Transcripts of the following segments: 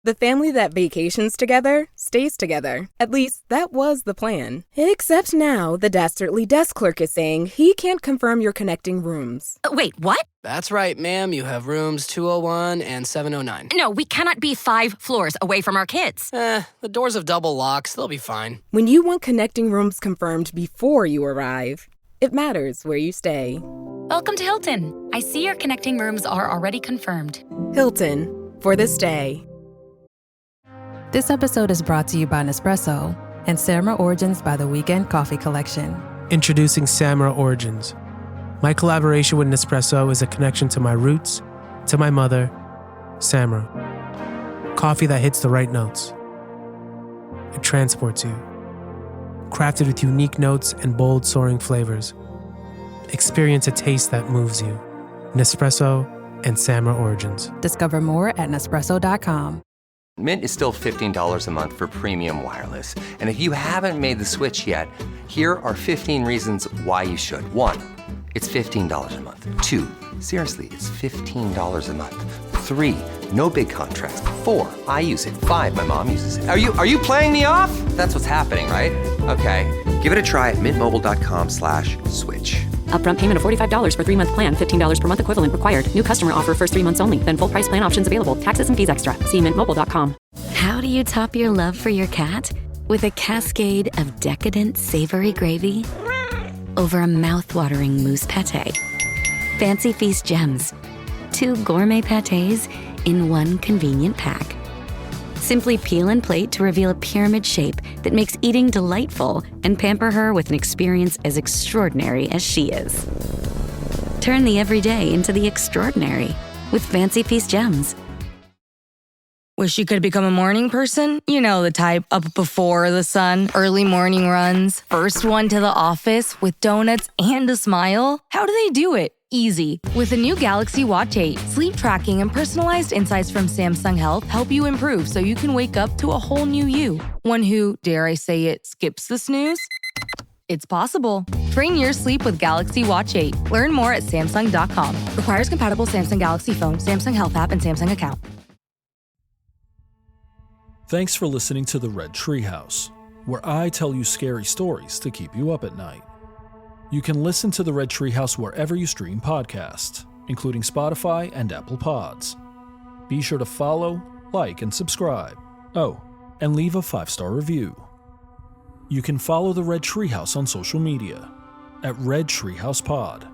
The family that vacations together stays together. At least, that was the plan. Except now, the dastardly desk clerk is saying he can't confirm your connecting rooms. Wait, what? That's right, ma'am. You have rooms 201 and 709. No, we cannot be 5 floors away from our kids. The doors have double locks. They'll be fine. When you want connecting rooms confirmed before you arrive, it matters where you stay. Welcome to Hilton. I see your connecting rooms are already confirmed. Hilton, for the stay. This episode is brought to you by Nespresso and Samra Origins by the Weekend Coffee Collection. Introducing Samra Origins. My collaboration with Nespresso is a connection to my roots, to my mother, Samra. Coffee that hits the right notes. It transports you. Crafted with unique notes and bold, soaring flavors. Experience a taste that moves you. Nespresso and Samra Origins. Discover more at Nespresso.com. Mint is still $15 a month for premium wireless. And if you haven't made the switch yet, here are 15 reasons why you should. 1, it's $15 a month. 2, seriously, it's $15 a month. 3, no big contracts. 4, I use it. 5, my mom uses it. Are you playing me off? That's what's happening, right? Okay, give it a try at mintmobile.com/switch. Upfront payment of $45 for 3-month plan, $15 per month equivalent required. New customer offer first 3 months only. Then full price plan options available. Taxes and fees extra. See mintmobile.com. How do you top your love for your cat? With a cascade of decadent savory gravy over a mouth-watering mousse pâté. Fancy Feast gems. 2 gourmet pâtés in 1 convenient pack. Simply peel and plate to reveal a pyramid shape that makes eating delightful and pamper her with an experience as extraordinary as she is. Turn the everyday into the extraordinary with Fancy Feast gems. Wish you could become a morning person? You know the type, up before the sun, early morning runs, first one to the office with donuts and a smile. How do they do it? Easy. With the new Galaxy Watch 8, sleep tracking and personalized insights from Samsung Health help you improve so you can wake up to a whole new you. One who, dare I say it, skips the snooze? It's possible. Train your sleep with Galaxy Watch 8. Learn more at Samsung.com. Requires compatible Samsung Galaxy phone, Samsung Health app, and Samsung account. Thanks for listening to the Red Treehouse, where I tell you scary stories to keep you up at night. You can listen to the Red Treehouse wherever you stream podcasts, including Spotify and Apple Pods. Be sure to follow, like, and subscribe. Oh, and leave a 5-star review. You can follow the Red Treehouse on social media at Red Treehouse Pod.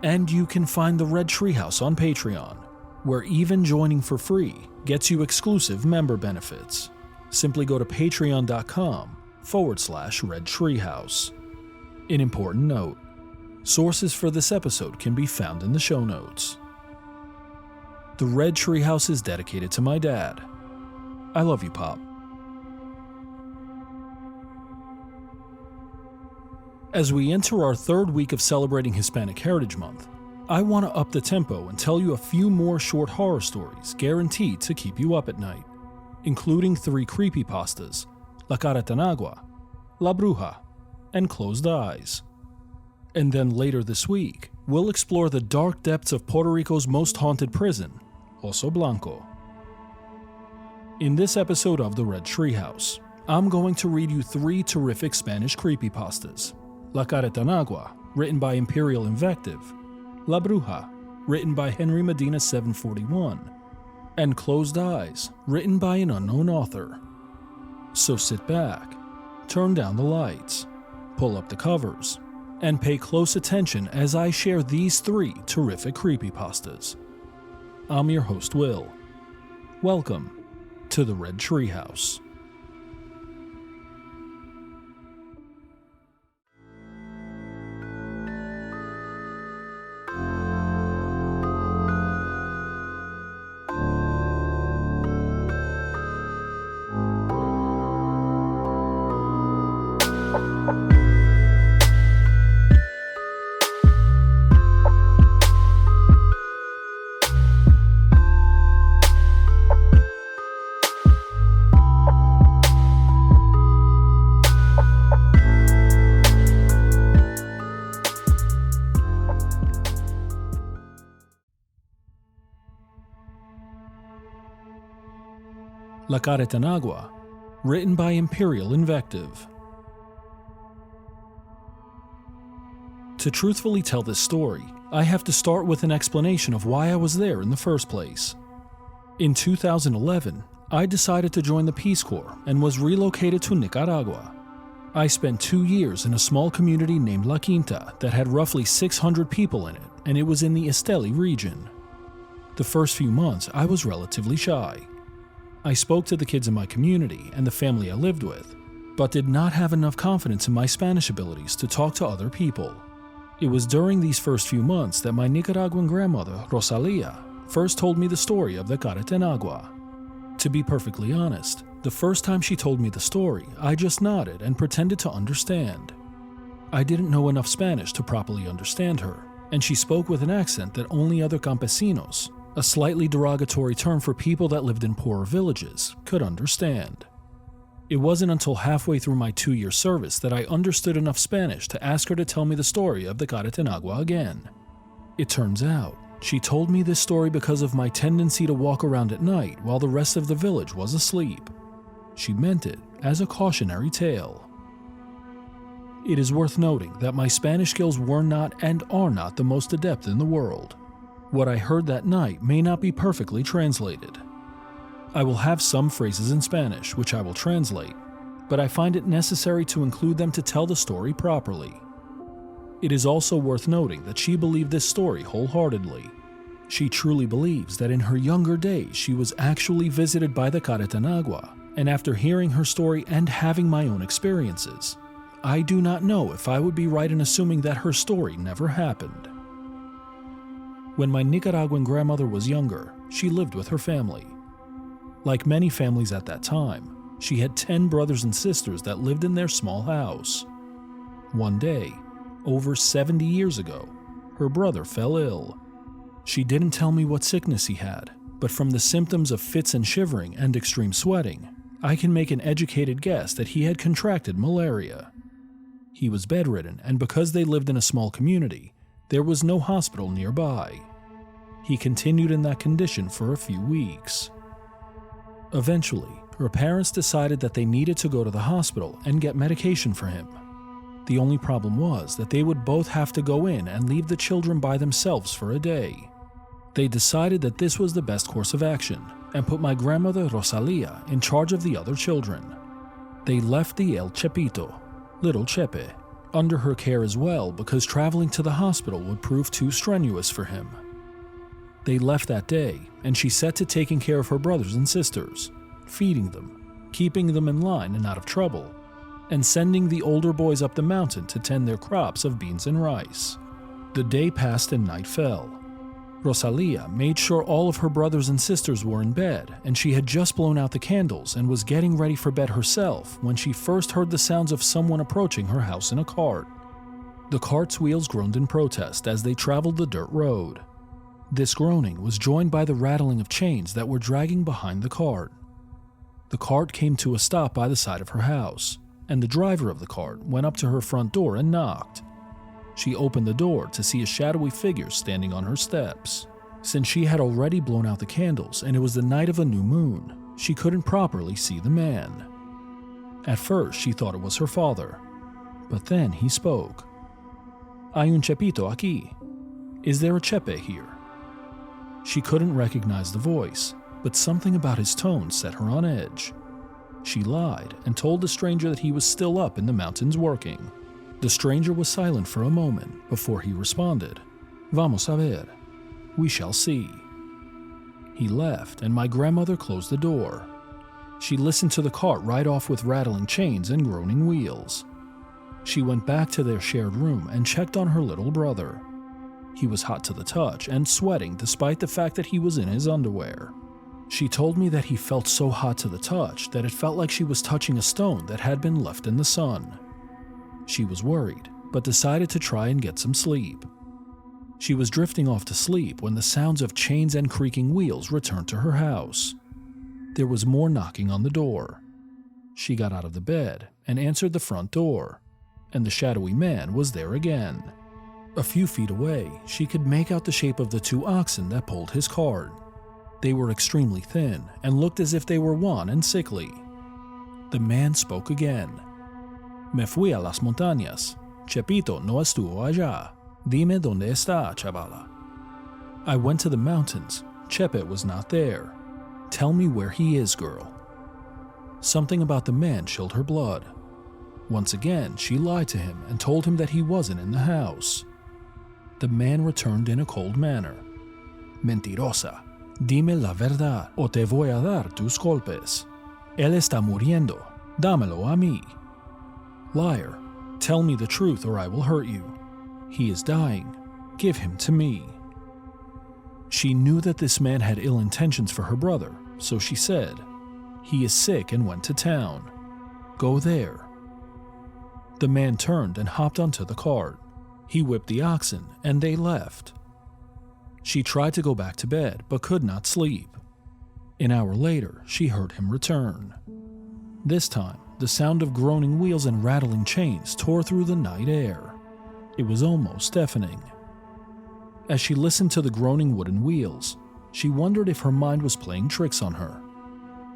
And you can find the Red Treehouse on Patreon, where even joining for free gets you exclusive member benefits. Simply go to patreon.com/Red Treehouse. An important note, sources for this episode can be found in the show notes. The Red Treehouse is dedicated to my dad. I love you, Pop. As we enter our 3rd week of celebrating Hispanic Heritage Month, I want to up the tempo and tell you a few more short horror stories guaranteed to keep you up at night, including 3 creepypastas, La Carrentanagua, La Bruja, and Closed Eyes. And then later this week, we'll explore the dark depths of Puerto Rico's most haunted prison, Oso Blanco. In this episode of the Red Treehouse, I'm going to read you 3 terrific Spanish creepypastas. La Carrentanagua, written by Empyrealinvective, La Bruja, written by Henry Medina 741, and Closed Eyes, written by an unknown author. So sit back, turn down the lights, pull up the covers, and pay close attention as I share these 3 terrific creepypastas. I'm your host, Will. Welcome to the Red Treehouse. La Carrentanagua, written by Empyrealinvective. To truthfully tell this story, I have to start with an explanation of why I was there in the first place. In 2011, I decided to join the Peace Corps and was relocated to Nicaragua. I spent 2 years in a small community named La Quinta that had roughly 600 people in it, and it was in the Esteli region. The first few months, I was relatively shy. I spoke to the kids in my community and the family I lived with, but did not have enough confidence in my Spanish abilities to talk to other people. It was during these first few months that my Nicaraguan grandmother, Rosalia, first told me the story of the Carrentanagua. To be perfectly honest, the first time she told me the story, I just nodded and pretended to understand. I didn't know enough Spanish to properly understand her, and she spoke with an accent that only other campesinos, a slightly derogatory term for people that lived in poorer villages, could understand. It wasn't until halfway through my 2-year service that I understood enough Spanish to ask her to tell me the story of the Carrentanagua again. It turns out, she told me this story because of my tendency to walk around at night while the rest of the village was asleep. She meant it as a cautionary tale. It is worth noting that my Spanish skills were not and are not the most adept in the world. What I heard that night may not be perfectly translated. I will have some phrases in Spanish, which I will translate, but I find it necessary to include them to tell the story properly. It is also worth noting that she believed this story wholeheartedly. She truly believes that in her younger days she was actually visited by the Carrentanagua, and after hearing her story and having my own experiences, I do not know if I would be right in assuming that her story never happened. When my Nicaraguan grandmother was younger, she lived with her family. Like many families at that time, she had 10 brothers and sisters that lived in their small house. One day, over 70 years ago, her brother fell ill. She didn't tell me what sickness he had, but from the symptoms of fits and shivering and extreme sweating, I can make an educated guess that he had contracted malaria. He was bedridden, and because they lived in a small community, there was no hospital nearby. He continued in that condition for a few weeks. Eventually, her parents decided that they needed to go to the hospital and get medication for him. The only problem was that they would both have to go in and leave the children by themselves for a day. They decided that this was the best course of action and put my grandmother Rosalia in charge of the other children. They left the El Chepito, little Chepe, under her care as well because traveling to the hospital would prove too strenuous for him. They left that day, and she set to taking care of her brothers and sisters, feeding them, keeping them in line and out of trouble, and sending the older boys up the mountain to tend their crops of beans and rice. The day passed and night fell. Rosalia made sure all of her brothers and sisters were in bed, and she had just blown out the candles and was getting ready for bed herself when she first heard the sounds of someone approaching her house in a cart. The cart's wheels groaned in protest as they traveled the dirt road. This groaning was joined by the rattling of chains that were dragging behind the cart. The cart came to a stop by the side of her house, and the driver of the cart went up to her front door and knocked. She opened the door to see a shadowy figure standing on her steps. Since she had already blown out the candles and it was the night of a new moon, she couldn't properly see the man. At first, she thought it was her father, but then he spoke. "Hay un chepito aquí. Is there a chepe here?" She couldn't recognize the voice, but something about his tone set her on edge. She lied and told the stranger that he was still up in the mountains working. The stranger was silent for a moment before he responded, "Vamos a ver. We shall see." He left, and my grandmother closed the door. She listened to the cart ride off with rattling chains and groaning wheels. She went back to their shared room and checked on her little brother. He was hot to the touch and sweating despite the fact that he was in his underwear. She told me that he felt so hot to the touch that it felt like she was touching a stone that had been left in the sun. She was worried, but decided to try and get some sleep. She was drifting off to sleep when the sounds of chains and creaking wheels returned to her house. There was more knocking on the door. She got out of the bed and answered the front door, and the shadowy man was there again. A few feet away, she could make out the shape of the 2 oxen that pulled his cart. They were extremely thin and looked as if they were wan and sickly. The man spoke again. Me fui a las montañas. Chepito no estuvo allá. Dime dónde está, chavala. I went to the mountains. Chepe was not there. Tell me where he is, girl. Something about the man chilled her blood. Once again, she lied to him and told him that he wasn't in the house. The man returned in a cold manner. Mentirosa. Dime la verdad o te voy a dar tus golpes. Él está muriendo. Dámelo a mí. Liar. Tell me the truth or I will hurt you. He is dying. Give him to me. She knew that this man had ill intentions for her brother, so she said, he is sick and went to town. Go there. The man turned and hopped onto the cart. He whipped the oxen and they left. She tried to go back to bed but could not sleep. An hour later, she heard him return. This time, the sound of groaning wheels and rattling chains tore through the night air. It was almost deafening. As she listened to the groaning wooden wheels, she wondered if her mind was playing tricks on her.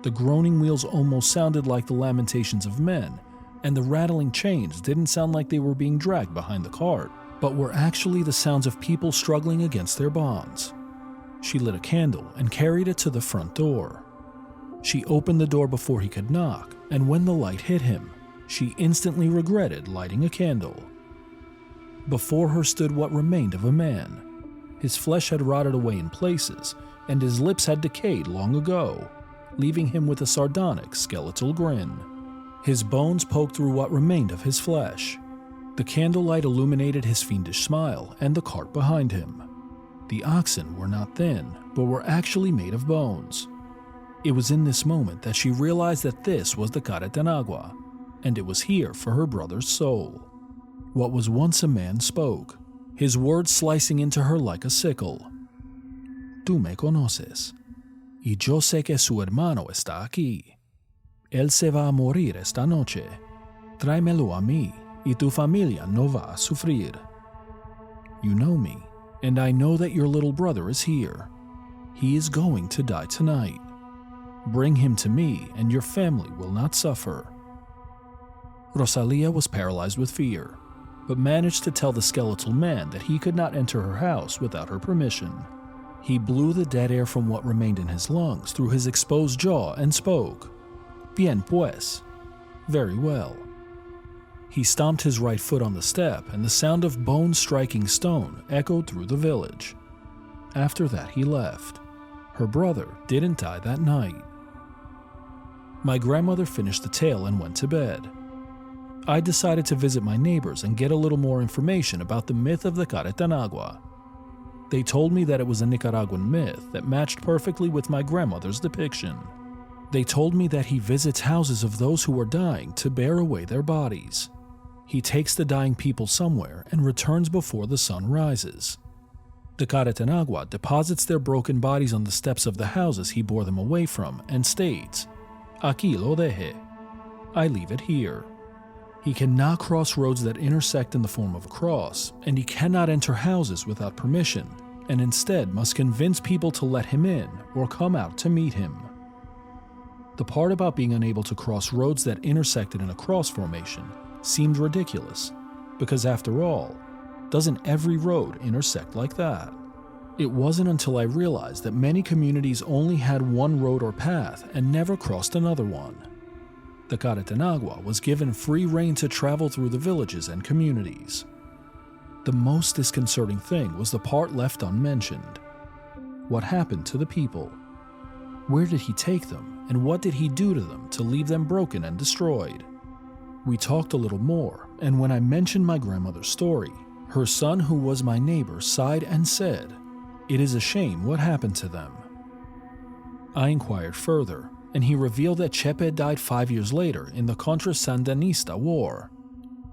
The groaning wheels almost sounded like the lamentations of men, and the rattling chains didn't sound like they were being dragged behind the cart, but were actually the sounds of people struggling against their bonds. She lit a candle and carried it to the front door. She opened the door before he could knock, and when the light hit him, she instantly regretted lighting a candle. Before her stood what remained of a man. His flesh had rotted away in places, and his lips had decayed long ago, leaving him with a sardonic, skeletal grin. His bones poked through what remained of his flesh. The candlelight illuminated his fiendish smile and the cart behind him. The oxen were not thin, but were actually made of bones. It was in this moment that she realized that this was the Carrentanagua, and it was here for her brother's soul. What was once a man spoke, his words slicing into her like a sickle. Tú me conoces, y yo sé que su hermano está aquí. Él se va a morir esta noche. Tráemelo a mí, y tu familia no va a sufrir. You know me, and I know that your little brother is here. He is going to die tonight. Bring him to me, and your family will not suffer. Rosalia was paralyzed with fear, but managed to tell the skeletal man that he could not enter her house without her permission. He blew the dead air from what remained in his lungs through his exposed jaw and spoke. Bien pues. Very well. He stomped his right foot on the step, and the sound of bones striking stone echoed through the village. After that, he left. Her brother didn't die that night. My grandmother finished the tale and went to bed. I decided to visit my neighbors and get a little more information about the myth of the Carrentanagua. They told me that it was a Nicaraguan myth that matched perfectly with my grandmother's depiction. They told me that he visits houses of those who are dying to bear away their bodies. He takes the dying people somewhere and returns before the sun rises. The Carrentanagua deposits their broken bodies on the steps of the houses he bore them away from and states, Aquí lo deje. I leave it here. He cannot cross roads that intersect in the form of a cross, and he cannot enter houses without permission, and instead must convince people to let him in or come out to meet him. The part about being unable to cross roads that intersected in a cross formation seemed ridiculous, because after all, doesn't every road intersect like that? It wasn't until I realized that many communities only had one road or path and never crossed another one. The Carrentanagua was given free rein to travel through the villages and communities. The most disconcerting thing was the part left unmentioned. What happened to the people? Where did he take them, and what did he do to them to leave them broken and destroyed? We talked a little more, and when I mentioned my grandmother's story, her son, who was my neighbor, sighed and said, "It is a shame what happened to them." I inquired further, and he revealed that Chepe died 5 years later in the Contra-Sandinista War.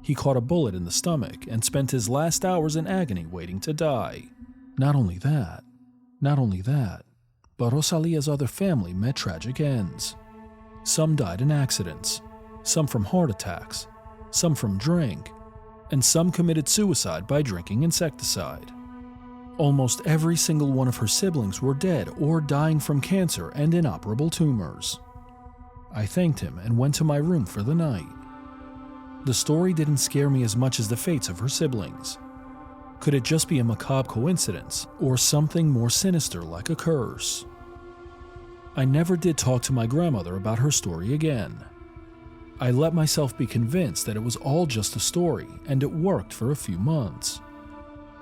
He caught a bullet in the stomach and spent his last hours in agony waiting to die. Not only that, but Rosalia's other family met tragic ends. Some died in accidents, some from heart attacks, some from drink, and some committed suicide by drinking insecticide. Almost every single one of her siblings were dead or dying from cancer and inoperable tumors. I thanked him and went to my room for the night. The story didn't scare me as much as the fates of her siblings. Could it just be a macabre coincidence, or something more sinister like a curse? I never did talk to my grandmother about her story again. I let myself be convinced that it was all just a story, and it worked for a few months.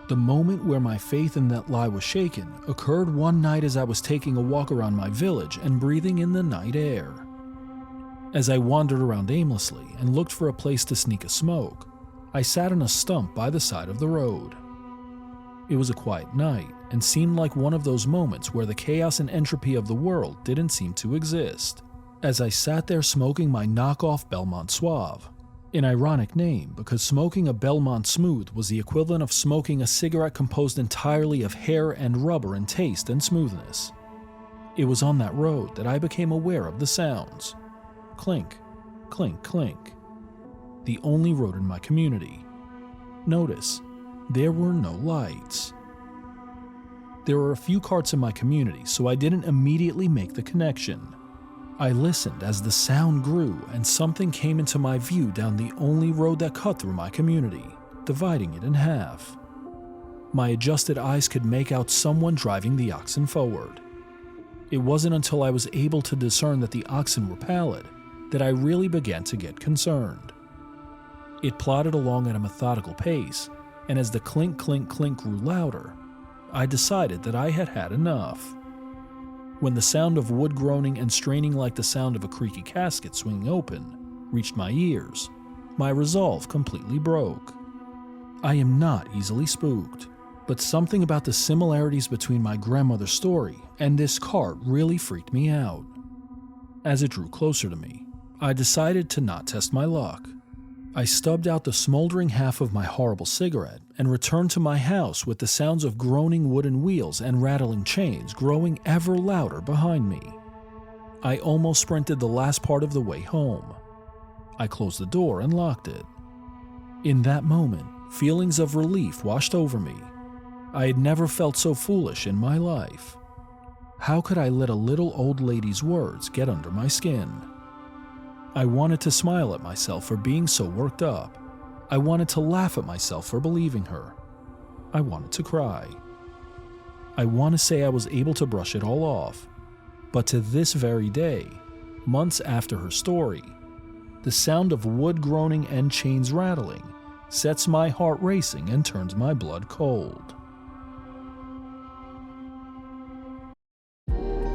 The moment where my faith in that lie was shaken occurred one night as I was taking a walk around my village and breathing in the night air. As I wandered around aimlessly and looked for a place to sneak a smoke, I sat on a stump by the side of the road. It was a quiet night and seemed like one of those moments where the chaos and entropy of the world didn't seem to exist. As I sat there smoking my knockoff Belmont Suave, an ironic name because smoking a Belmont Smooth was the equivalent of smoking a cigarette composed entirely of hair and rubber in taste and smoothness. It was on that road that I became aware of the sounds. Clink, clink, clink. The only road in my community. Notice, there were no lights. There were a few carts in my community, so I didn't immediately make the connection. I listened as the sound grew and something came into my view down the only road that cut through my community, dividing it in half. My adjusted eyes could make out someone driving the oxen forward. It wasn't until I was able to discern that the oxen were pallid that I really began to get concerned. It plodded along at a methodical pace, and as the clink, clink, clink grew louder, I decided that I had had enough. When the sound of wood groaning and straining like the sound of a creaky casket swinging open reached my ears, my resolve completely broke. I am not easily spooked, but something about the similarities between my grandmother's story and this cart really freaked me out. As it drew closer to me, I decided to not test my luck. I stubbed out the smoldering half of my horrible cigarette and returned to my house with the sounds of groaning wooden wheels and rattling chains growing ever louder behind me. I almost sprinted the last part of the way home. I closed the door and locked it. In that moment, feelings of relief washed over me. I had never felt so foolish in my life. How could I let a little old lady's words get under my skin? I wanted to smile at myself for being so worked up. I wanted to laugh at myself for believing her. I wanted to cry. I want to say I was able to brush it all off, but to this very day, months after her story, the sound of wood groaning and chains rattling sets my heart racing and turns my blood cold.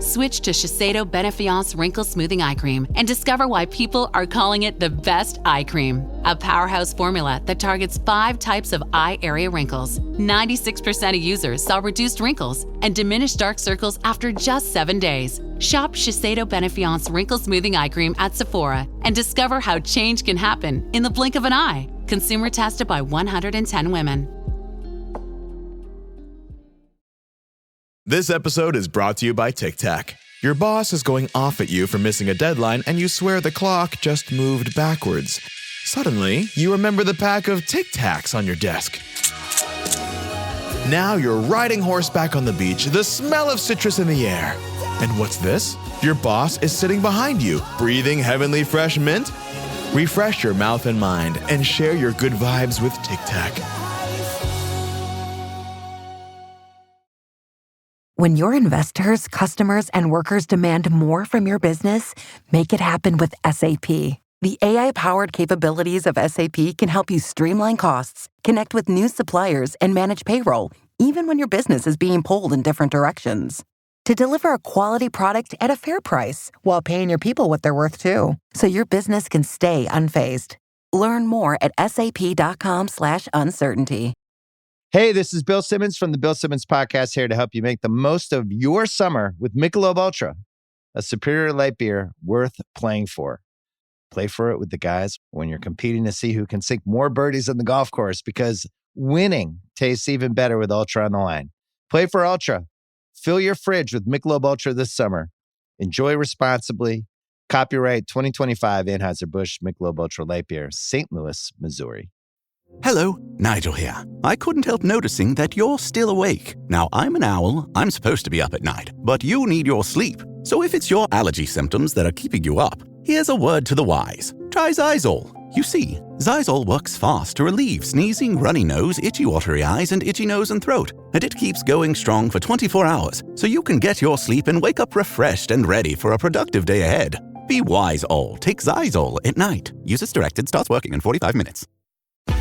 Switch to Shiseido Benefiance Wrinkle Smoothing Eye Cream and discover why people are calling it the best eye cream. A powerhouse formula that targets 5 types of eye area wrinkles. 96% of users saw reduced wrinkles and diminished dark circles after just 7 days. Shop Shiseido Benefiance Wrinkle Smoothing Eye Cream at Sephora and discover how change can happen in the blink of an eye. Consumer tested by 110 women. This episode is brought to you by Tic Tac. Your boss is going off at you for missing a deadline and you swear the clock just moved backwards. Suddenly, you remember the pack of Tic Tacs on your desk. Now you're riding horseback on the beach, the smell of citrus in the air. And what's this? Your boss is sitting behind you, breathing heavenly fresh mint? Refresh your mouth and mind and share your good vibes with Tic Tac. When your investors, customers, and workers demand more from your business, make it happen with SAP. The AI-powered capabilities of SAP can help you streamline costs, connect with new suppliers, and manage payroll, even when your business is being pulled in different directions. To deliver a quality product at a fair price while paying your people what they're worth too, so your business can stay unfazed. Learn more at sap.com/uncertainty. Hey, this is Bill Simmons from the Bill Simmons Podcast, here to help you make the most of your summer with Michelob Ultra, a superior light beer worth playing for. Play for it with the guys when you're competing to see who can sink more birdies on the golf course, because winning tastes even better with Ultra on the line. Play for Ultra. Fill your fridge with Michelob Ultra this summer. Enjoy responsibly. Copyright 2025 Anheuser-Busch Michelob Ultra Light Beer, St. Louis, Missouri. Hello, Nigel here. I couldn't help noticing that you're still awake. Now, I'm an owl. I'm supposed to be up at night, but you need your sleep. So if it's your allergy symptoms that are keeping you up, here's a word to the wise. Try Xyzal. You see, Xyzal works fast to relieve sneezing, runny nose, itchy watery eyes, and itchy nose and throat. And it keeps going strong for 24 hours, so you can get your sleep and wake up refreshed and ready for a productive day ahead. Be wise, all. Take Xyzal at night. Use as directed. Starts working in 45 minutes.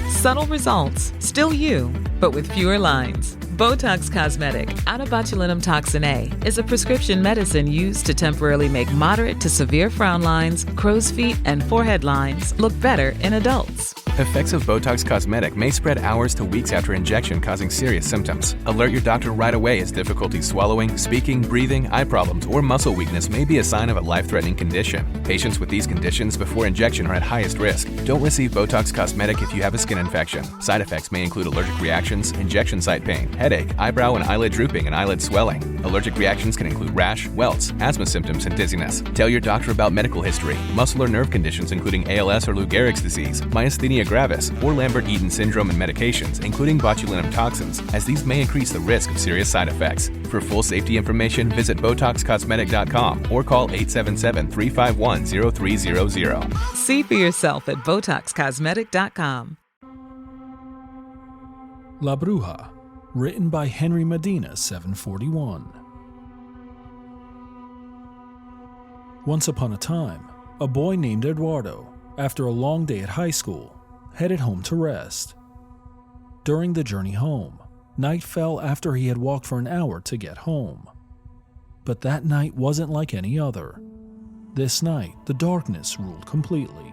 Subtle results, still you, but with fewer lines. Botox Cosmetic, out of botulinum toxin A, is a prescription medicine used to temporarily make moderate to severe frown lines, crow's feet, and forehead lines look better in adults. Effects of Botox Cosmetic may spread hours to weeks after injection, causing serious symptoms. Alert your doctor right away as difficulty swallowing, speaking, breathing, eye problems, or muscle weakness may be a sign of a life-threatening condition. Patients with these conditions before injection are at highest risk. Don't receive Botox Cosmetic if you have a skin infection. Side effects may include allergic reactions, injection site pain, headache, eyebrow and eyelid drooping, and eyelid swelling. Allergic reactions can include rash, welts, asthma symptoms, and dizziness. Tell your doctor about medical history, muscle or nerve conditions including ALS or Lou Gehrig's disease, myasthenia gravis, or Lambert-Eaton syndrome, and medications, including botulinum toxins, as these may increase the risk of serious side effects. For full safety information, visit BotoxCosmetic.com or call 877-351-0300. See for yourself at BotoxCosmetic.com. La Bruja, written by Henry Medina, 741. Once upon a time, a boy named Eduardo, after a long day at high school, headed home to rest. During the journey home, night fell after he had walked for an hour to get home. But that night wasn't like any other. This night, the darkness ruled completely.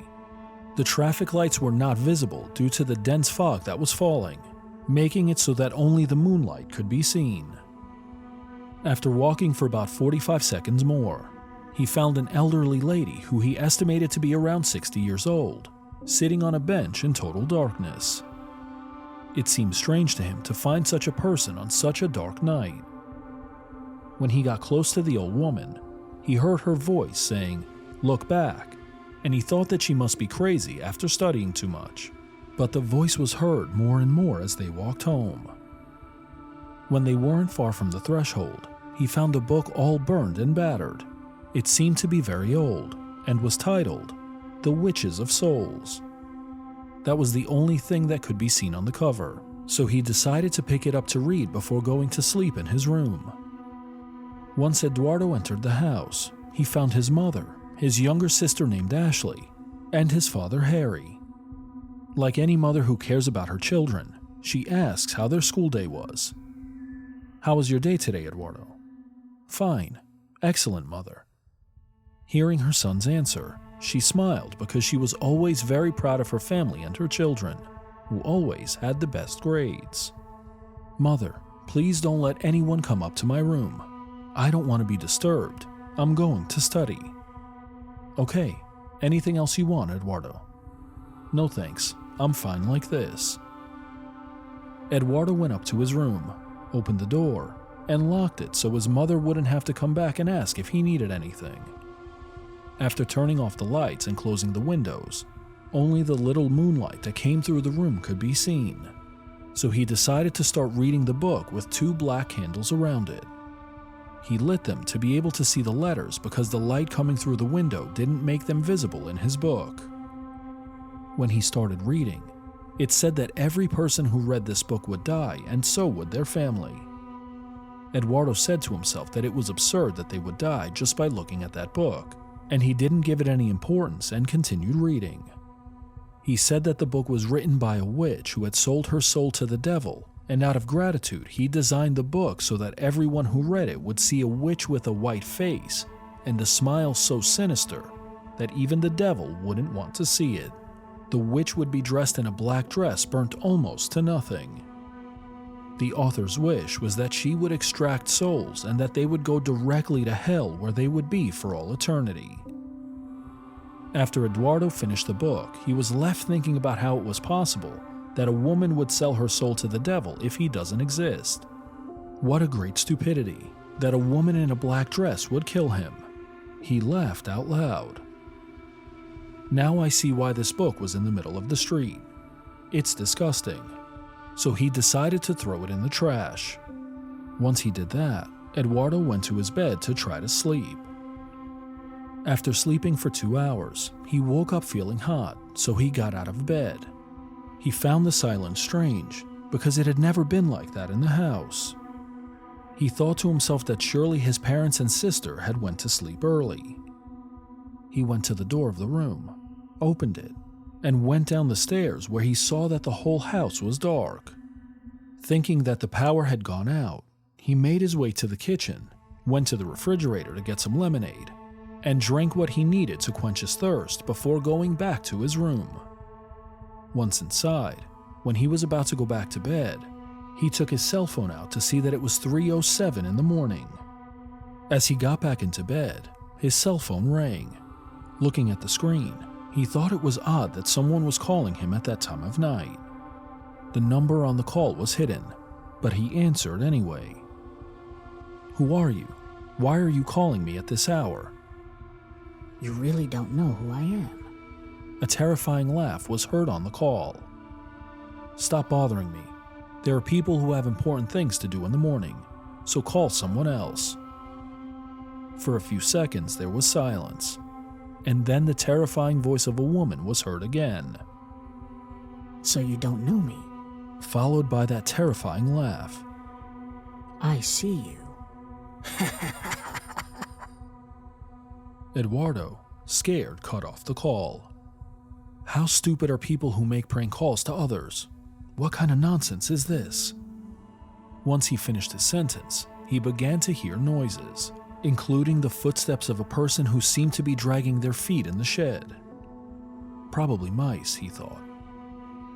The traffic lights were not visible due to the dense fog that was falling, making it so that only the moonlight could be seen. After walking for about 45 seconds more, he found an elderly lady who he estimated to be around 60 years old, sitting on a bench in total darkness. It seemed strange to him to find such a person on such a dark night. When he got close to the old woman, he heard her voice saying, "Look back," and he thought that she must be crazy after studying too much. But the voice was heard more and more as they walked home. When they weren't far from the threshold, he found a book all burned and battered. It seemed to be very old and was titled The Witches of Souls. That was the only thing that could be seen on the cover, so he decided to pick it up to read before going to sleep in his room. Once Eduardo entered the house, he found his mother, his younger sister named Ashley, and his father Harry. Like any mother who cares about her children, she asks how their school day was. "How was your day today, Eduardo?" "Fine. Excellent, mother." Hearing her son's answer, she smiled because she was always very proud of her family and her children, who always had the best grades. "Mother, please don't let anyone come up to my room. I don't want to be disturbed. I'm going to study." "Okay. Anything else you want, Eduardo?" "No thanks. I'm fine like this." Eduardo went up to his room, opened the door, and locked it so his mother wouldn't have to come back and ask if he needed anything. After turning off the lights and closing the windows, only the little moonlight that came through the room could be seen. So he decided to start reading the book with 2 black candles around it. He lit them to be able to see the letters because the light coming through the window didn't make them visible in his book. When he started reading, it said that every person who read this book would die, and so would their family. Eduardo said to himself that it was absurd that they would die just by looking at that book, and he didn't give it any importance and continued reading. He said that the book was written by a witch who had sold her soul to the devil, and out of gratitude, he designed the book so that everyone who read it would see a witch with a white face and a smile so sinister that even the devil wouldn't want to see it. The witch would be dressed in a black dress burnt almost to nothing. The author's wish was that she would extract souls and that they would go directly to hell where they would be for all eternity. After Eduardo finished the book, he was left thinking about how it was possible that a woman would sell her soul to the devil if he doesn't exist. What a great stupidity, that a woman in a black dress would kill him. He laughed out loud. Now I see why this book was in the middle of the street. It's disgusting. So he decided to throw it in the trash. Once he did that, Eduardo went to his bed to try to sleep. After sleeping for 2 hours, he woke up feeling hot, so he got out of bed. He found the silence strange because it had never been like that in the house. He thought to himself that surely his parents and sister had went to sleep early. He went to the door of the room, opened it, and went down the stairs where he saw that the whole house was dark. Thinking that the power had gone out, he made his way to the kitchen, went to the refrigerator to get some lemonade, and drank what he needed to quench his thirst before going back to his room. Once inside, when he was about to go back to bed, he took his cell phone out to see that it was 3:07 in the morning. As he got back into bed, his cell phone rang. Looking at the screen, he thought it was odd that someone was calling him at that time of night. The number on the call was hidden, but he answered anyway. "Who are you? Why are you calling me at this hour?" "You really don't know who I am." A terrifying laugh was heard on the call. "Stop bothering me. There are people who have important things to do in the morning, so call someone else." For a few seconds there was silence, and then the terrifying voice of a woman was heard again. "So you don't know me?" Followed by that terrifying laugh. "I see you." Eduardo, scared, cut off the call. How stupid are people who make prank calls to others? What kind of nonsense is this? Once he finished his sentence, he began to hear noises, including the footsteps of a person who seemed to be dragging their feet in the shed. Probably mice, he thought.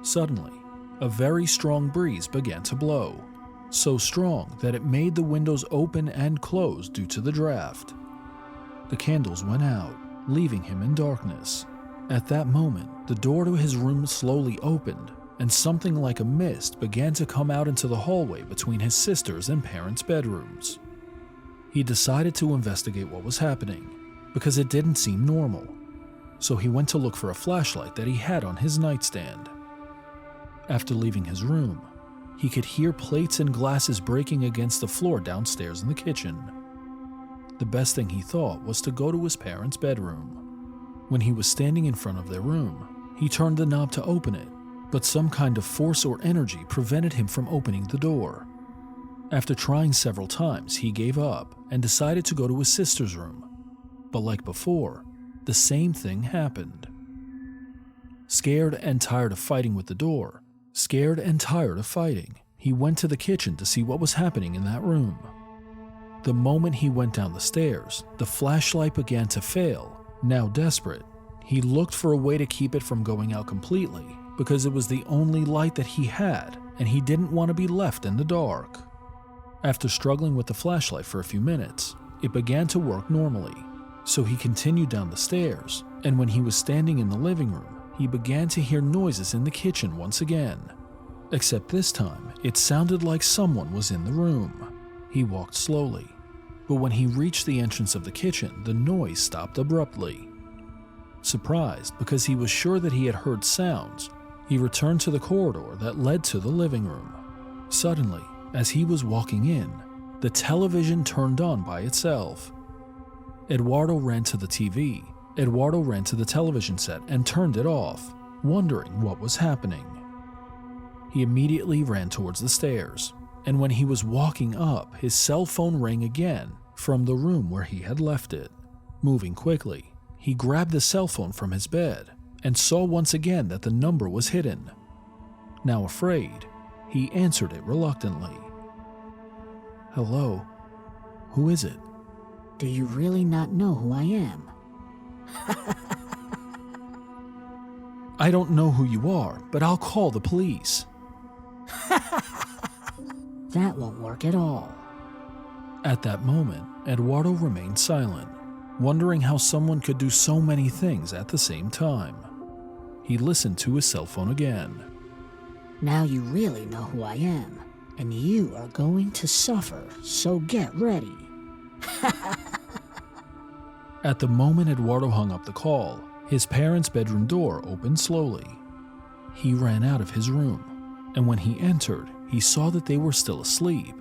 Suddenly, a very strong breeze began to blow, so strong that it made the windows open and close due to the draft. The candles went out, leaving him in darkness. At that moment, the door to his room slowly opened, and something like a mist began to come out into the hallway between his sister's and parents' bedrooms. He decided to investigate what was happening, because it didn't seem normal. So he went to look for a flashlight that he had on his nightstand. After leaving his room, he could hear plates and glasses breaking against the floor downstairs in the kitchen. The best thing he thought was to go to his parents' bedroom. When he was standing in front of their room, he turned the knob to open it, but some kind of force or energy prevented him from opening the door. After trying several times, he gave up and decided to go to his sister's room. But like before, the same thing happened. Scared and tired of fighting with the door, he went to the kitchen to see what was happening in that room. The moment he went down the stairs, the flashlight began to fail. Now desperate, he looked for a way to keep it from going out completely, because it was the only light that he had, and he didn't want to be left in the dark. After struggling with the flashlight for a few minutes, it began to work normally, so he continued down the stairs, and when he was standing in the living room, he began to hear noises in the kitchen once again. Except this time, it sounded like someone was in the room. He walked slowly, but when he reached the entrance of the kitchen, the noise stopped abruptly. Surprised because he was sure that he had heard sounds, he returned to the corridor that led to the living room. Suddenly, as he was walking in, the television turned on by itself. Eduardo ran to the television set and turned it off, wondering what was happening. He immediately ran towards the stairs, and when he was walking up, his cell phone rang again from the room where he had left it. Moving quickly, he grabbed the cell phone from his bed and saw once again that the number was hidden. Now afraid, he answered it reluctantly. "Hello, who is it?" "Do you really not know who I am?" "I don't know who you are, but I'll call the police." "That won't work at all." At that moment, Eduardo remained silent, wondering how someone could do so many things at the same time. He listened to his cell phone again. "Now you really know who I am, and you are going to suffer, so get ready." At the moment Eduardo hung up the call, his parents' bedroom door opened slowly. He ran out of his room, and when he entered, he saw that they were still asleep.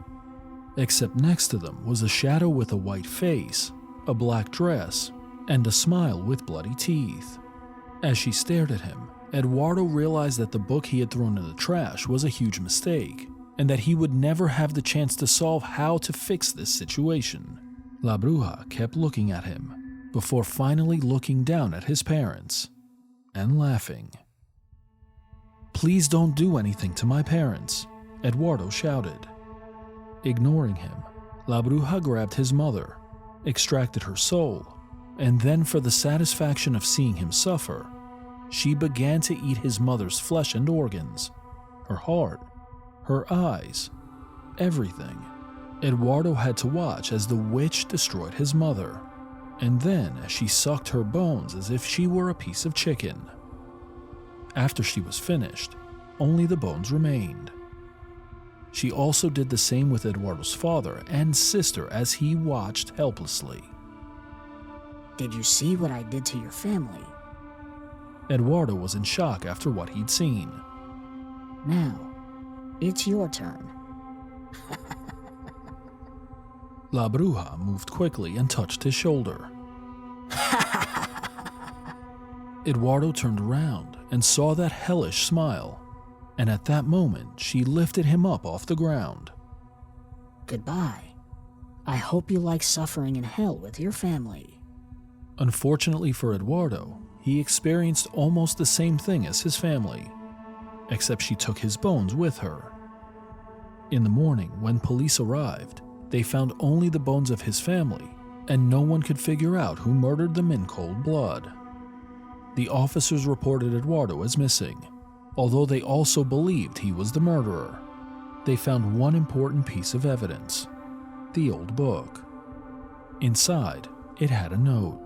Except next to them was a shadow with a white face, a black dress, and a smile with bloody teeth. As she stared at him, Eduardo realized that the book he had thrown in the trash was a huge mistake, and that he would never have the chance to solve how to fix this situation. La Bruja kept looking at him, before finally looking down at his parents, and laughing. "Please don't do anything to my parents," Eduardo shouted. Ignoring him, La Bruja grabbed his mother, extracted her soul, and then for the satisfaction of seeing him suffer, she began to eat his mother's flesh and organs, her heart, her eyes, everything. Eduardo had to watch as the witch destroyed his mother, and then as she sucked her bones as if she were a piece of chicken. After she was finished, only the bones remained. She also did the same with Eduardo's father and sister as he watched helplessly. Did you see what I did to your family? Eduardo was in shock after what he'd seen. Now, it's your turn. La Bruja moved quickly and touched his shoulder. Eduardo turned around and saw that hellish smile, and at that moment she lifted him up off the ground. Goodbye. I hope you like suffering in hell with your family. Unfortunately for Eduardo, he experienced almost the same thing as his family, except she took his bones with her. In the morning, when police arrived, they found only the bones of his family, and no one could figure out who murdered them in cold blood. The officers reported Eduardo as missing, although they also believed he was the murderer. They found one important piece of evidence: the old book. Inside, it had a note.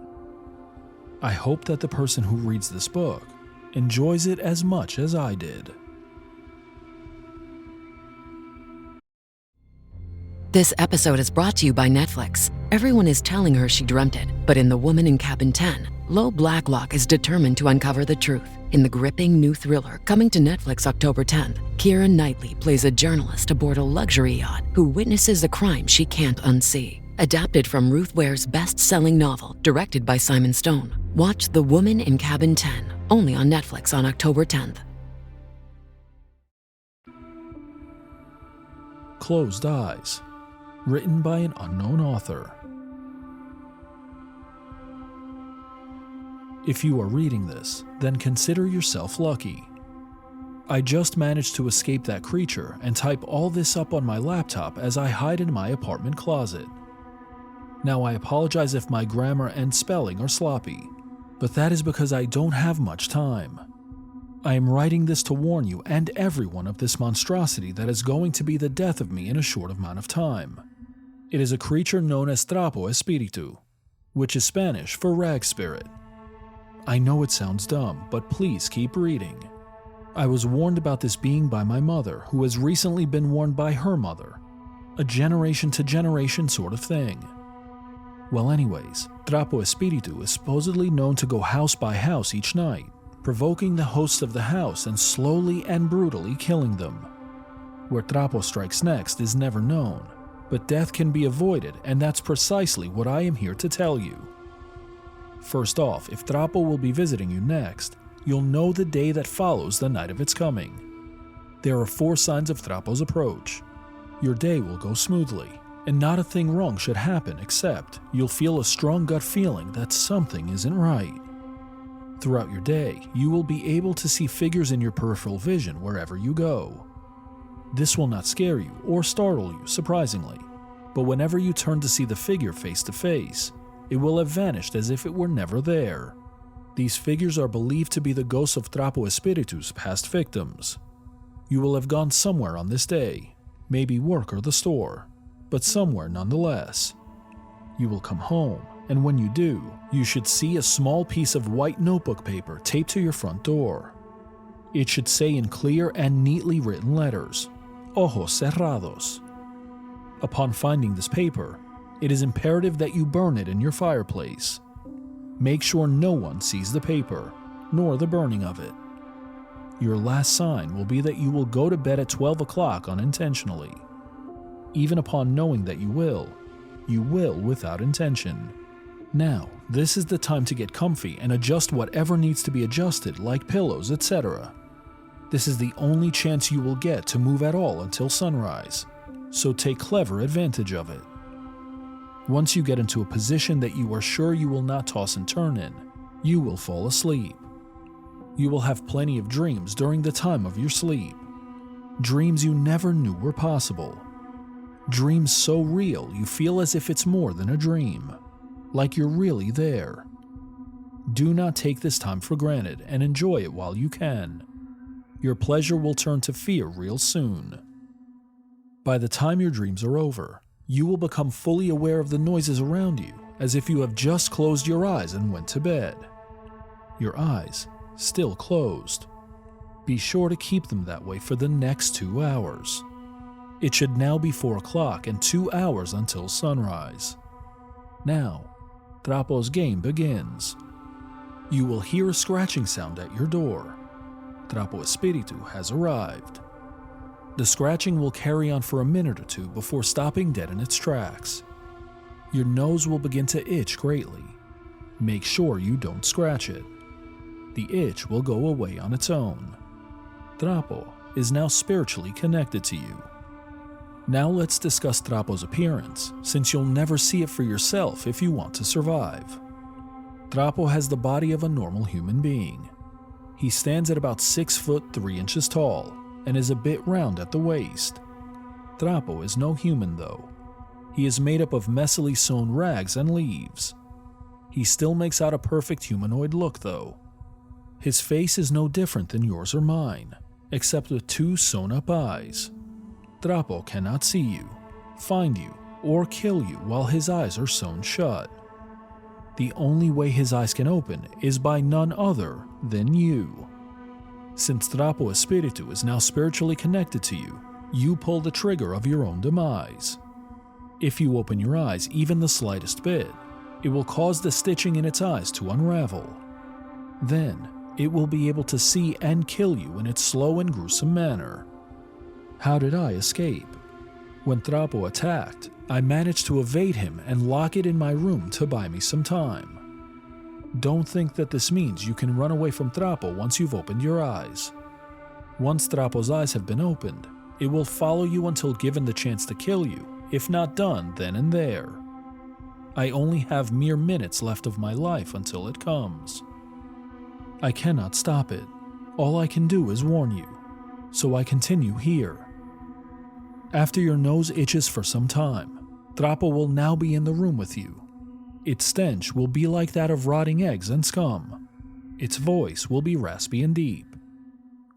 I hope that the person who reads this book enjoys it as much as I did. This episode is brought to you by Netflix. Everyone is telling her she dreamt it, but in The Woman in Cabin 10, Lo Blacklock is determined to uncover the truth. In the gripping new thriller coming to Netflix October 10th, Keira Knightley plays a journalist aboard a luxury yacht who witnesses a crime she can't unsee. Adapted from Ruth Ware's best-selling novel, directed by Simon Stone. Watch The Woman in Cabin 10, only on Netflix on October 10th. Closed Eyes, written by an unknown author. If you are reading this, then consider yourself lucky. I just managed to escape that creature and type all this up on my laptop as I hide in my apartment closet. Now I apologize if my grammar and spelling are sloppy, but that is because I don't have much time. I am writing this to warn you and everyone of this monstrosity that is going to be the death of me in a short amount of time. It is a creature known as Trapo Espiritu, which is Spanish for rag spirit. I know it sounds dumb, but please keep reading. I was warned about this being by my mother, who has recently been warned by her mother. A generation-to-generation sort of thing. Well anyways, Trapo Espiritu is supposedly known to go house by house each night, provoking the hosts of the house and slowly and brutally killing them. Where Trapo strikes next is never known, but death can be avoided, and that's precisely what I am here to tell you. First off, if Trapo will be visiting you next, you'll know the day that follows the night of its coming. There are 4 signs of Trapo's approach. Your day will go smoothly, and not a thing wrong should happen except you'll feel a strong gut feeling that something isn't right. Throughout your day, you will be able to see figures in your peripheral vision wherever you go. This will not scare you or startle you, surprisingly, but whenever you turn to see the figure face to face, it will have vanished as if it were never there. These figures are believed to be the ghosts of Trapo Espiritu's past victims. You will have gone somewhere on this day, maybe work or the store, but somewhere nonetheless. You will come home, and when you do, you should see a small piece of white notebook paper taped to your front door. It should say in clear and neatly written letters, Ojos cerrados. Upon finding this paper, it is imperative that you burn it in your fireplace. Make sure no one sees the paper, nor the burning of it. Your last sign will be that you will go to bed at 12 o'clock unintentionally. Even upon knowing that you will without intention. Now, this is the time to get comfy and adjust whatever needs to be adjusted, like pillows, etc. This is the only chance you will get to move at all until sunrise, so take clever advantage of it. Once you get into a position that you are sure you will not toss and turn in, you will fall asleep. You will have plenty of dreams during the time of your sleep. Dreams you never knew were possible. Dreams so real you feel as if it's more than a dream, like you're really there. Do not take this time for granted and enjoy it while you can. Your pleasure will turn to fear real soon. By the time your dreams are over, you will become fully aware of the noises around you, as if you have just closed your eyes and went to bed. Your eyes still closed. Be sure to keep them that way for the next 2 hours. It should now be 4 o'clock and 2 hours until sunrise. Now, Trapo's game begins. You will hear a scratching sound at your door. Trapo Espiritu has arrived. The scratching will carry on for a minute or two before stopping dead in its tracks. Your nose will begin to itch greatly. Make sure you don't scratch it. The itch will go away on its own. Trapo is now spiritually connected to you. Now let's discuss Trapo's appearance, since you'll never see it for yourself if you want to survive. Trapo has the body of a normal human being. He stands at about 6 foot 3 inches tall and is a bit round at the waist. Trapo is no human though. He is made up of messily sewn rags and leaves. He still makes out a perfect humanoid look though. His face is no different than yours or mine, except with 2 sewn up eyes. Trapo cannot see you, find you, or kill you while his eyes are sewn shut. The only way his eyes can open is by none other than you. Since Trapo Espiritu is now spiritually connected to you, you pull the trigger of your own demise. If you open your eyes even the slightest bit, it will cause the stitching in its eyes to unravel. Then, it will be able to see and kill you in its slow and gruesome manner. How did I escape? When Trapo attacked, I managed to evade him and lock it in my room to buy me some time. Don't think that this means you can run away from Trapo once you've opened your eyes. Once Trapo's eyes have been opened, it will follow you until given the chance to kill you, if not done then and there. I only have mere minutes left of my life until it comes. I cannot stop it. All I can do is warn you, so I continue here. After your nose itches for some time, Trapo will now be in the room with you. Its stench will be like that of rotting eggs and scum. Its voice will be raspy and deep.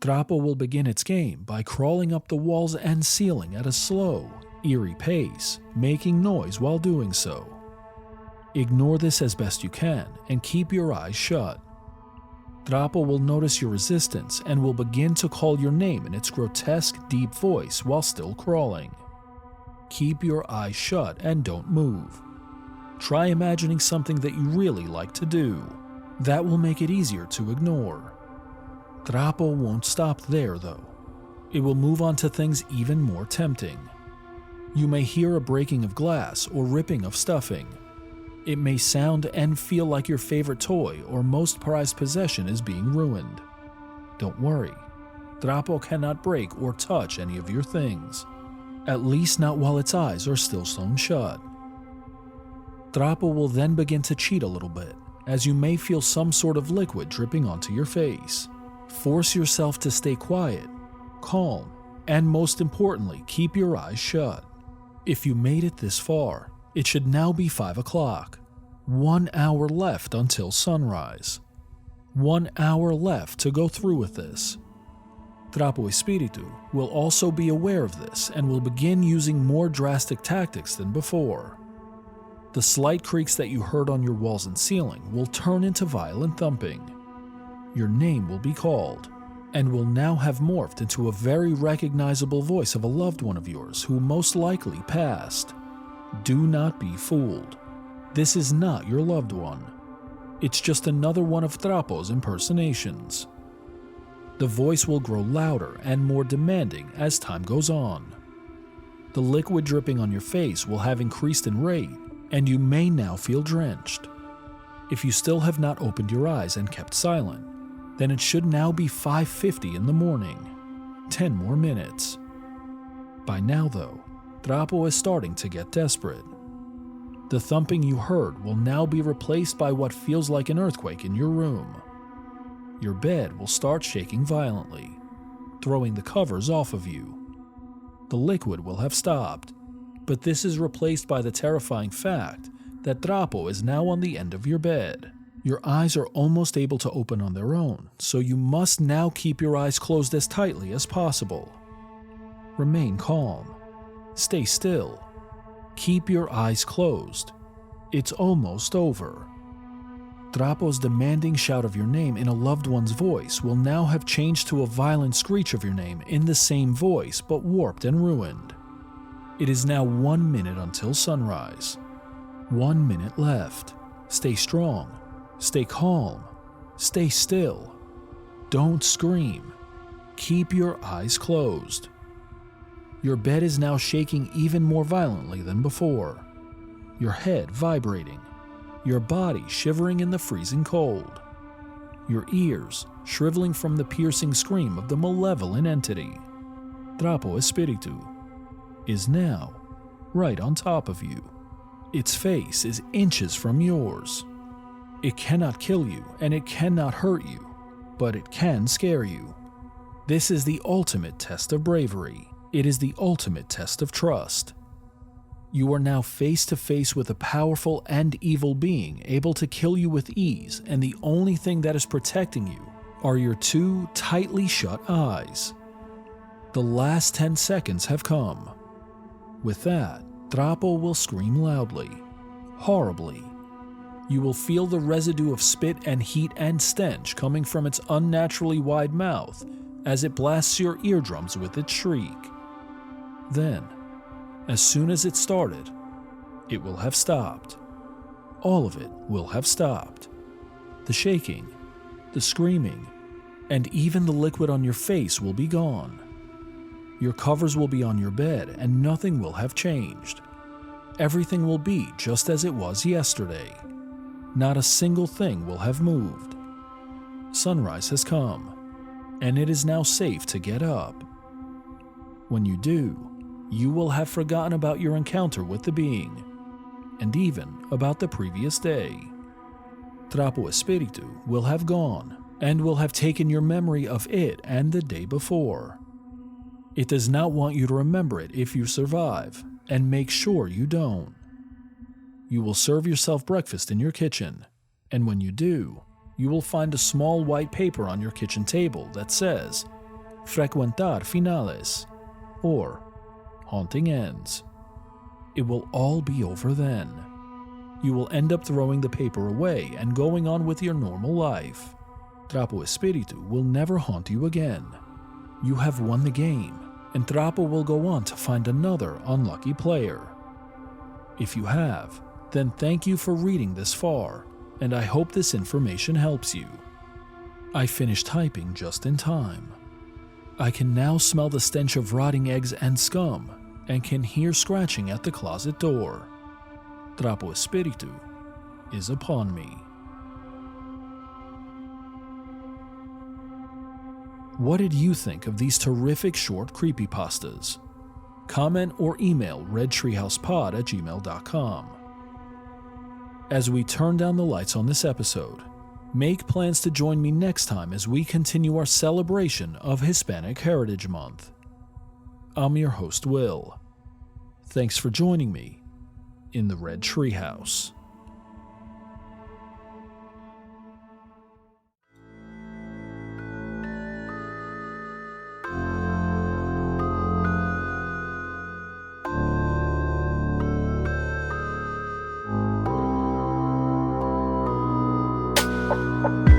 Trapo will begin its game by crawling up the walls and ceiling at a slow, eerie pace, making noise while doing so. Ignore this as best you can and keep your eyes shut. Trapo will notice your resistance and will begin to call your name in its grotesque, deep voice while still crawling. Keep your eyes shut and don't move. Try imagining something that you really like to do. That will make it easier to ignore. Trapo won't stop there though. It will move on to things even more tempting. You may hear a breaking of glass or ripping of stuffing. It may sound and feel like your favorite toy or most prized possession is being ruined. Don't worry, Trapo cannot break or touch any of your things, at least not while its eyes are still sewn shut. Trapo will then begin to cheat a little bit, as you may feel some sort of liquid dripping onto your face. Force yourself to stay quiet, calm, and most importantly, keep your eyes shut. If you made it this far, it should now be 5 o'clock. 1 hour left until sunrise. 1 hour left to go through with this. Trapo Espiritu will also be aware of this and will begin using more drastic tactics than before. The slight creaks that you heard on your walls and ceiling will turn into violent thumping. Your name will be called, and will now have morphed into a very recognizable voice of a loved one of yours who most likely passed. Do not be fooled. This is not your loved one. It's just another one of Trapo's impersonations. The voice will grow louder and more demanding as time goes on. The liquid dripping on your face will have increased in rate, and you may now feel drenched. If you still have not opened your eyes and kept silent, then it should now be 5:50 in the morning. 10 more minutes. By now, though, Trapo is starting to get desperate. The thumping you heard will now be replaced by what feels like an earthquake in your room. Your bed will start shaking violently, throwing the covers off of you. The liquid will have stopped, but this is replaced by the terrifying fact that Trapo is now on the end of your bed. Your eyes are almost able to open on their own, so you must now keep your eyes closed as tightly as possible. Remain calm. Stay still. Keep your eyes closed. It's almost over. Trapo's demanding shout of your name in a loved one's voice will now have changed to a violent screech of your name in the same voice, but warped and ruined. It is now 1 minute until sunrise. 1 minute left. Stay strong. Stay calm. Stay still. Don't scream. Keep your eyes closed. Your bed is now shaking even more violently than before. Your head vibrating. Your body shivering in the freezing cold. Your ears shriveling from the piercing scream of the malevolent entity. Trapo Espiritu is now right on top of you. Its face is inches from yours. It cannot kill you and it cannot hurt you, but it can scare you. This is the ultimate test of bravery. It is the ultimate test of trust. You are now face to face with a powerful and evil being able to kill you with ease, and the only thing that is protecting you are your two tightly shut eyes. The last 10 seconds have come. With that, Trapo will scream loudly, horribly. You will feel the residue of spit and heat and stench coming from its unnaturally wide mouth as it blasts your eardrums with its shriek. Then, as soon as it started, it will have stopped. All of it will have stopped. The shaking, the screaming, and even the liquid on your face will be gone. Your covers will be on your bed and nothing will have changed. Everything will be just as it was yesterday. Not a single thing will have moved. Sunrise has come, and it is now safe to get up. When you do, you will have forgotten about your encounter with the being, and even about the previous day. Trapo Espiritu will have gone, and will have taken your memory of it and the day before. It does not want you to remember it if you survive, and make sure you don't. You will serve yourself breakfast in your kitchen, and when you do, you will find a small white paper on your kitchen table that says, Frecuentar finales, or haunting ends. It will all be over then. You will end up throwing the paper away and going on with your normal life. Trapo Espiritu will never haunt you again. You have won the game, and Trapo will go on to find another unlucky player. If you have, then thank you for reading this far, and I hope this information helps you. I finished typing just in time. I can now smell the stench of rotting eggs and scum, and can hear scratching at the closet door. Trapo Espiritu is upon me. What did you think of these terrific short creepypastas? Comment or email redtreehousepod@gmail.com. As we turn down the lights on this episode, make plans to join me next time as we continue our celebration of Hispanic Heritage Month. I'm your host, Will. Thanks for joining me in the Red Treehouse. you